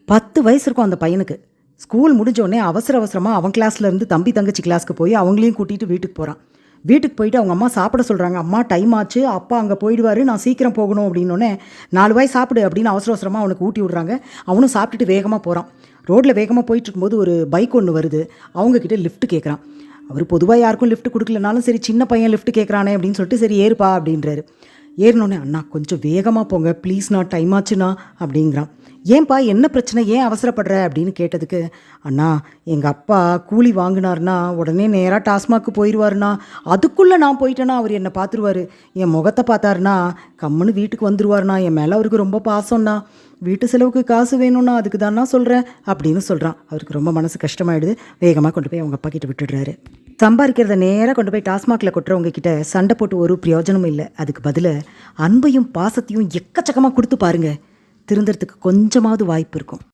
10 வயசு இருக்கும் அந்த பையனுக்கு. ஸ்கூல் முடிஞ்சோடனே அவசர அவசரமாக அவன் கிளாஸ்லேருந்து தம்பி தங்கச்சி கிளாஸ்க்கு போய் அவங்களையும் கூட்டிகிட்டு வீட்டுக்கு போகிறான். வீட்டுக்கு போயிட்டு அவங்க அம்மா சாப்பிட சொல்கிறாங்க. அம்மா டைம் ஆச்சு, அப்பா அங்கே போயிடுவார், நான் சீக்கிரம் போகணும் அப்படின்னோடனே 4 வாய் சாப்பிடு அப்படின்னு அவசர அவசரமாக அவனுக்கு ஊட்டி விட்றாங்க. அவனும் சாப்பிட்டுட்டு வேகமாக போகிறான். ரோட்டில் வேகமாக போயிட்டு இருக்கும்போது ஒரு பைக் ஒன்று வருது. அவங்கக்கிட்ட லிஃப்ட் கேட்குறான். அவர் பொதுவாக யாருக்கும் லிஃப்ட் கொடுக்கலனாலும் சரி, சின்ன பையன் லிஃப்ட் கேட்குறானே அப்படின்னு சொல்லிட்டு சரி ஏறுப்பா அப்படின்றாரு. ஏறினோடனே அண்ணா கொஞ்சம் வேகமாக போங்க ப்ளீஸ்ண்ணா, டைம் ஆச்சுண்ணா அப்படிங்கிறான். ஏன்பா என்ன பிரச்சனை, ஏன் அவசரப்படுற அப்படின்னு கேட்டதுக்கு, அண்ணா எங்கள் அப்பா கூலி வாங்கினார்னா உடனே நேராக டாஸ்மாக்கு போயிடுவாருண்ணா, அதுக்குள்ளே நான் போயிட்டேன்னா அவர் என்னை பார்த்துருவார், என் முகத்தை பார்த்தாருன்னா கம்முன்னு வீட்டுக்கு வந்துடுவார்ண்ணா, என் மேலே அவருக்கு ரொம்ப பாசம்ண்ணா, வீட்டு செலவுக்கு காசு வேணும்ண்ணா, அதுக்கு தான்ண்ணா சொல்கிறேன் அப்படின்னு சொல்கிறான். அவருக்கு ரொம்ப மனசு கஷ்டமாயிடுது. வேகமாக கொண்டு போய் அவங்க அப்பா கிட்ட விட்டுடுறாரு. சம்பாதிக்கிறத நேராக கொண்டு போய் டாஸ்மாகில் கொட்டுறவங்க கிட்ட சண்டை போட்டு ஒரு பிரயோஜனமும் இல்லை. அதுக்கு பதிலாக அன்பையும் பாசத்தையும் எக்கச்சக்கமாக கொடுத்து பாருங்கள், திருந்துறதுக்கு கொஞ்சமாவது வாய்ப்பு இருக்கும்.